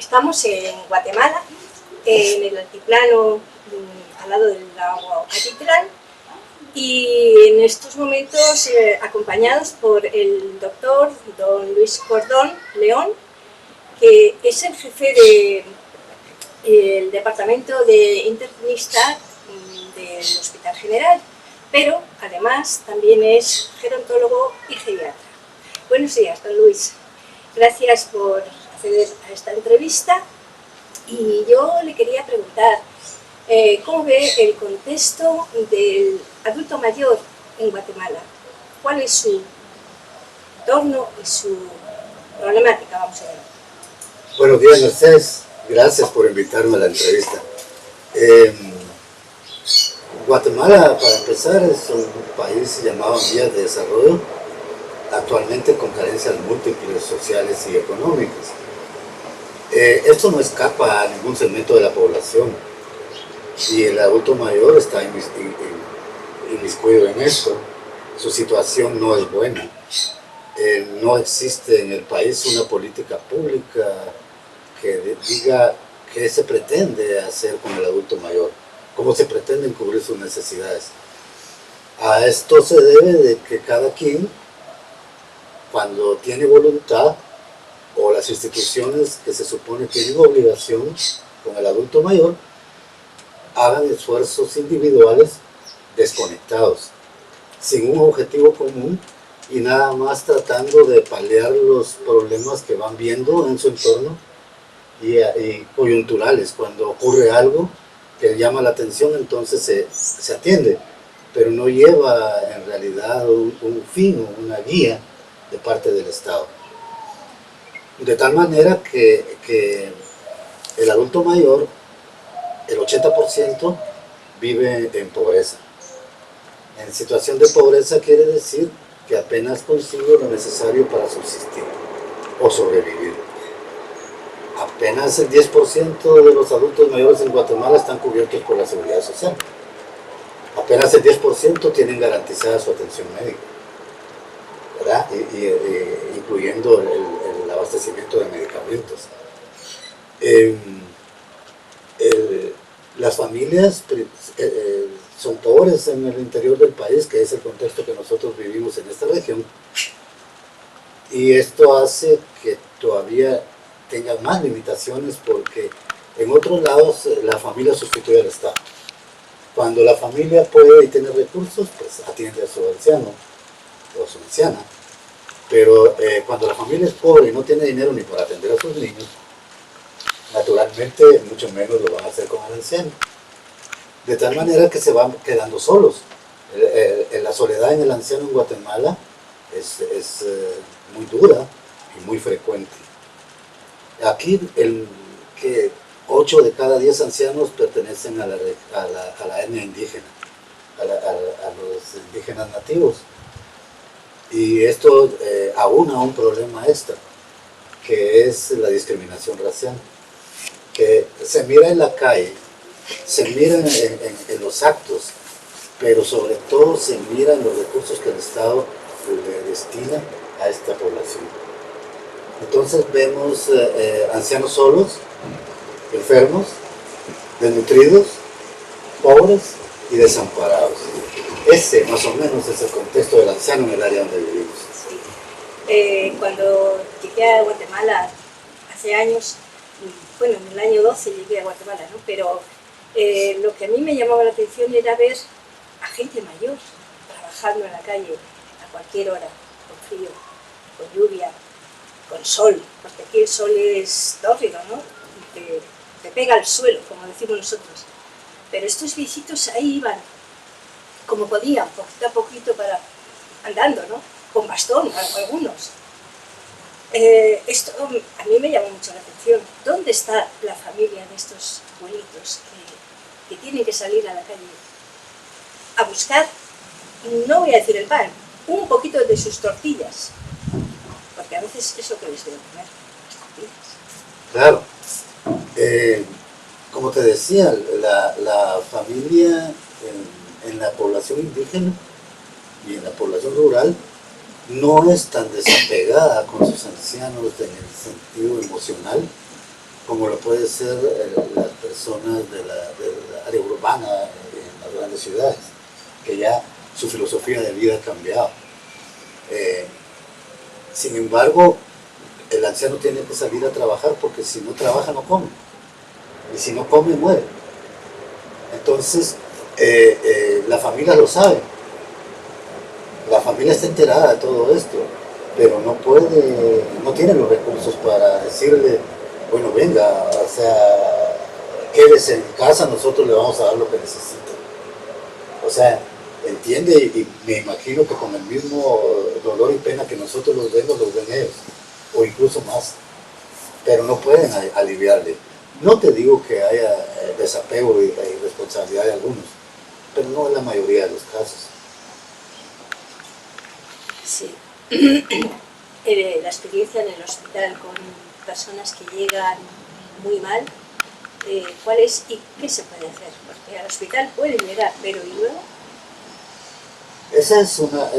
Estamos en Guatemala, en el altiplano al lado del lago Atitlán, y en estos momentos acompañados por el doctor don Luis Cordón León, que es el jefe del departamento de internista del Hospital General, pero además también es gerontólogo y geriatra. Buenos días, don Luis. Gracias por acceder a esta entrevista, y yo le quería preguntar ¿cómo ve el contexto del adulto mayor en Guatemala? ¿Cuál es su entorno y su problemática? Vamos a ver. Buenos días, Mercedes. Gracias por invitarme a la entrevista. Guatemala, para empezar, es un país llamado en vías de desarrollo, actualmente con carencias múltiples sociales y económicas. Esto no escapa a ningún segmento de la población, y el adulto mayor está inmiscuido en esto. Su situación no es buena. No existe en el país una política pública que diga qué se pretende hacer con el adulto mayor, cómo se pretenden cubrir sus necesidades. A esto se debe de que cada quien, cuando tiene voluntad, o las instituciones que se supone tienen obligación con el adulto mayor, hagan esfuerzos individuales desconectados, sin un objetivo común y nada más tratando de paliar los problemas que van viendo en su entorno y coyunturales. Cuando ocurre algo que llama la atención, entonces se atiende, pero no lleva en realidad un fin o una guía de parte del Estado. De tal manera que el adulto mayor, el 80% vive en pobreza. En situación de pobreza quiere decir que apenas consigue lo necesario para subsistir o sobrevivir. Apenas el 10% de los adultos mayores en Guatemala están cubiertos por la seguridad social. Apenas el 10% tienen garantizada su atención médica, ¿verdad? Incluyendo el abastecimiento de medicamentos. Las familias son pobres en el interior del país, que es el contexto que nosotros vivimos en esta región, y esto hace que todavía tengan más limitaciones, porque en otros lados la familia sustituye al Estado. Cuando la familia puede y tiene recursos, pues atiende a su anciano o a su anciana, pero cuando la familia es pobre y no tiene dinero ni para atender a sus niños, naturalmente mucho menos lo van a hacer con el anciano. De tal manera que se van quedando solos. La soledad en el anciano en Guatemala es muy dura y muy frecuente. Aquí 8 de cada 10 ancianos pertenecen a la etnia indígena, a los indígenas nativos. Y esto aúna un problema extra, que es la discriminación racial, que se mira en la calle, se mira en los actos, pero sobre todo se mira en los recursos que el Estado le destina a esta población. Entonces vemos ancianos solos, enfermos, desnutridos, pobres y desamparados. Ese más o menos es el contexto del anciano en el área donde vivimos. Sí. Cuando llegué a Guatemala hace años, bueno, en el año 12 llegué a Guatemala, ¿no? Pero lo que a mí me llamaba la atención era ver a gente mayor trabajando en la calle a cualquier hora, con frío, con lluvia, con sol, porque aquí el sol es tórrido, ¿no? Te pega al suelo, como decimos nosotros. Pero estos viejitos ahí iban como podían, poquito a poquito, andando, ¿no? Con bastón, algunos. Esto a mí me llama mucho la atención. ¿Dónde está la familia de estos abuelitos que tienen que salir a la calle a buscar, no voy a decir el pan, un poquito de sus tortillas? Porque a veces es lo que les debo comer, las tortillas. Claro. Como te decía, la familia en la población indígena y en la población rural no es tan desapegada con sus ancianos en el sentido emocional como lo puede ser las personas de la área urbana en las grandes ciudades, que ya su filosofía de vida ha cambiado. Sin embargo, el anciano tiene que salir a trabajar porque si no trabaja no come, y si no come muere. Entonces, la familia lo sabe, la familia está enterada de todo esto, pero no tiene los recursos para decirle, bueno, venga, o sea, quédese en casa, nosotros le vamos a dar lo que necesita. O sea, entiende, y me imagino que con el mismo dolor y pena que nosotros los ven ellos, o incluso más, pero no pueden aliviarle. No te digo que haya desapego y irresponsabilidad de algunos, pero no en la mayoría de los casos. Sí. La experiencia en el hospital con personas que llegan muy mal, ¿cuál es y qué se puede hacer? Porque al hospital pueden llegar, pero ¿y luego? Esa es una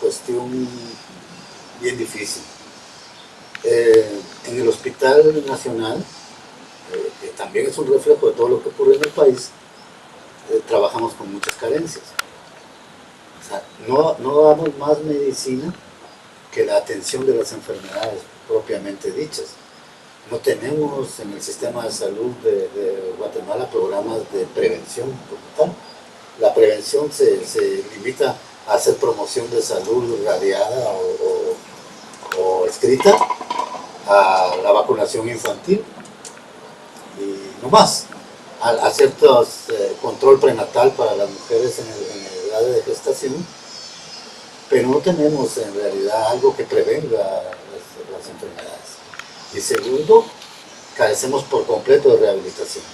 cuestión bien difícil. En el Hospital Nacional, que también es un reflejo de todo lo que ocurre en el país, trabajamos con muchas carencias. O sea, no damos más medicina que la atención de las enfermedades propiamente dichas. No tenemos en el sistema de salud de Guatemala programas de prevención como tal. La prevención se limita a hacer promoción de salud radiada o escrita, a la vacunación infantil y no más, a ciertos control prenatal para las mujeres en edad de gestación, pero no tenemos en realidad algo que prevenga las enfermedades. Y segundo, carecemos por completo de rehabilitación.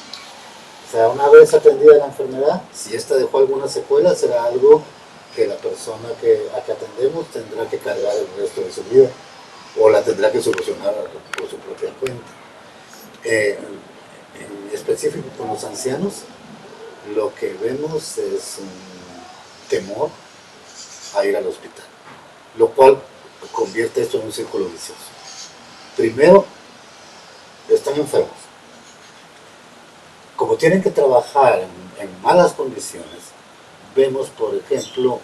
O sea, una vez atendida la enfermedad, si esta dejó alguna secuela, será algo que la persona a que atendemos tendrá que cargar el resto de su vida, o la tendrá que solucionar por su propia cuenta. En específico con los ancianos, lo que vemos es un temor a ir al hospital, lo cual convierte esto en un círculo vicioso. Primero, están enfermos. Como tienen que trabajar en malas condiciones, vemos, por ejemplo,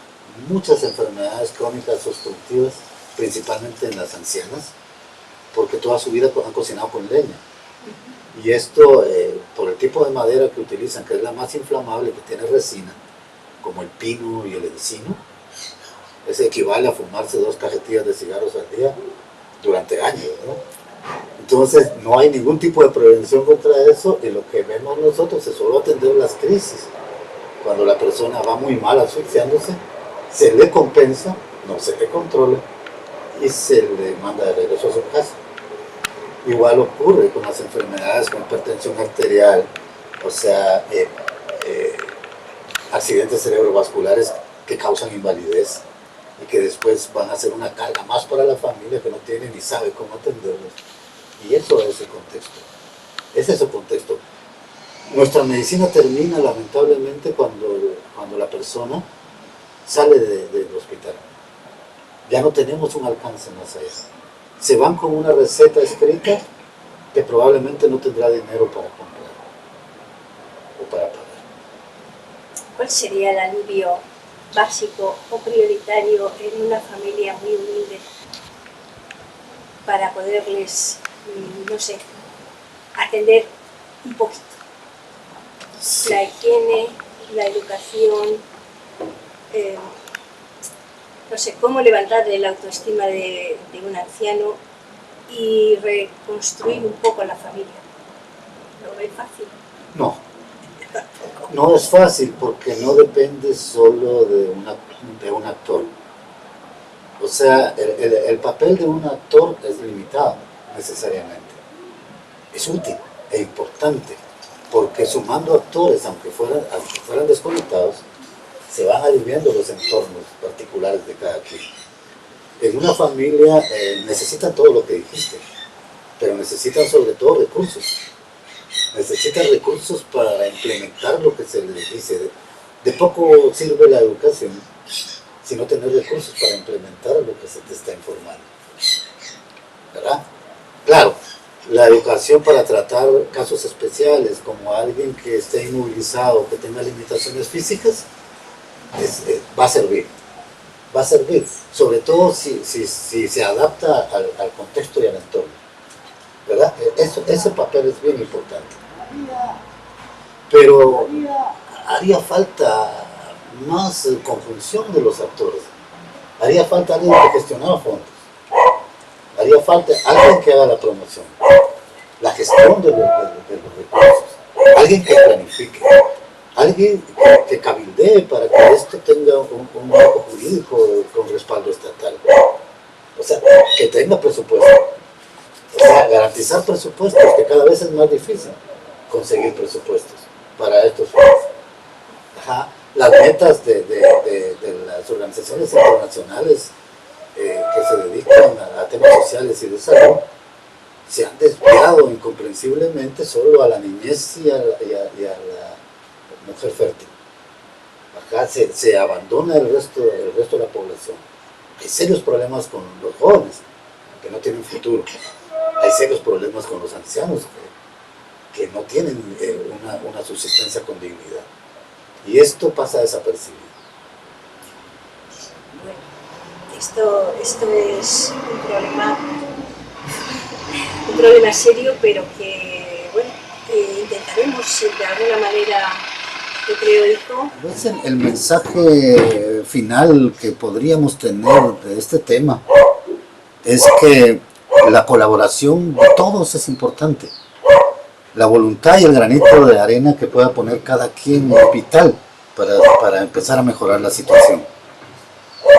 muchas enfermedades crónicas obstructivas, principalmente en las ancianas, porque toda su vida han cocinado con leña. Y esto, por el tipo de madera que utilizan, que es la más inflamable, que tiene resina, como el pino y el encino, eso equivale a fumarse 2 cajetillas de cigarros al día durante años, ¿no? Entonces no hay ningún tipo de prevención contra eso, y lo que vemos nosotros es solo atender las crisis. Cuando la persona va muy mal asfixiándose, se le compensa, no se le controla y se le manda de regreso a su casa. Igual ocurre con las enfermedades con hipertensión arterial, o sea, accidentes cerebrovasculares que causan invalidez y que después van a ser una carga más para la familia que no tiene ni sabe cómo atenderlos. Y eso es el contexto. Ese es el contexto. Nuestra medicina termina lamentablemente cuando la persona sale del hospital. Ya no tenemos un alcance más allá. Se van con una receta escrita que probablemente no tendrá dinero para comprar o para pagar. ¿Cuál sería el alivio básico o prioritario en una familia muy humilde para poderles, no sé, atender un poquito? Sí. La higiene, la educación, no sé, cómo levantarle la autoestima de un anciano y reconstruir un poco la familia. ¿Lo ve fácil? No, no es fácil porque no depende solo de un actor. O sea, el papel de un actor es limitado necesariamente. Es útil e importante, porque sumando actores, aunque fueran desconectados, se van aliviando los entornos particulares de cada quien. En una familia necesitan todo lo que dijiste, pero necesitan sobre todo recursos. Necesitan recursos para implementar lo que se les dice. De poco sirve la educación si no tener recursos para implementar lo que se te está informando. ¿Verdad? Claro, la educación para tratar casos especiales, como alguien que esté inmovilizado, que tenga limitaciones físicas, va a servir. Va a servir, sobre todo si se adapta al contexto y al entorno, ¿verdad? Ese papel es bien importante. Pero haría falta más conjunción de los actores. Haría falta alguien que gestionara fondos. Haría falta alguien que haga la promoción, la gestión de los recursos, alguien que planifique, alguien que cabildee para que esto tenga un marco jurídico con respaldo estatal. O sea, que tenga presupuesto. O sea, garantizar presupuestos, que cada vez es más difícil conseguir presupuestos para estos fondos. Ajá. Las metas de las organizaciones internacionales que se dedican a temas sociales y de salud se han desviado incomprensiblemente solo a la niñez y a la mujer fértil. Acá se abandona el resto de la población. Hay serios problemas con los jóvenes que no tienen futuro. Hay serios problemas con los ancianos que no tienen una subsistencia con dignidad. Y esto pasa desapercibido. Bueno, esto es un problema serio, pero que, bueno, intentaremos de alguna manera, yo creo, hijo. Pues el mensaje final que podríamos tener de este tema es que la colaboración de todos es importante. La voluntad y el granito de arena que pueda poner cada quien es vital para empezar a mejorar la situación.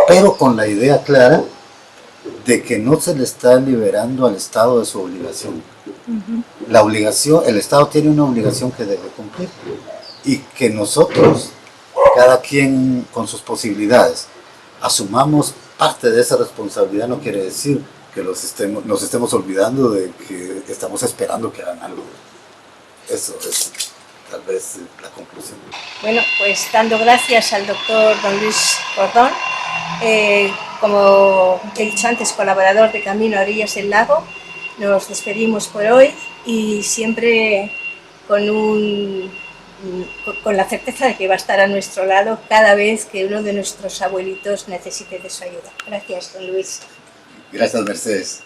Pero con la idea clara de que no se le está liberando al Estado de su obligación. La obligación, el Estado tiene una obligación que debe cumplir y que nosotros, cada quien con sus posibilidades, asumamos parte de esa responsabilidad. No quiere decir que nos estemos olvidando de que estamos esperando que hagan algo. Eso es tal vez la conclusión. Bueno, pues dando gracias al doctor don Luis Cordón, como he dicho antes, colaborador de Camino a Orillas del Lago, nos despedimos por hoy y siempre con la certeza de que va a estar a nuestro lado cada vez que uno de nuestros abuelitos necesite de su ayuda. Gracias, don Luis. Gracias, Mercedes.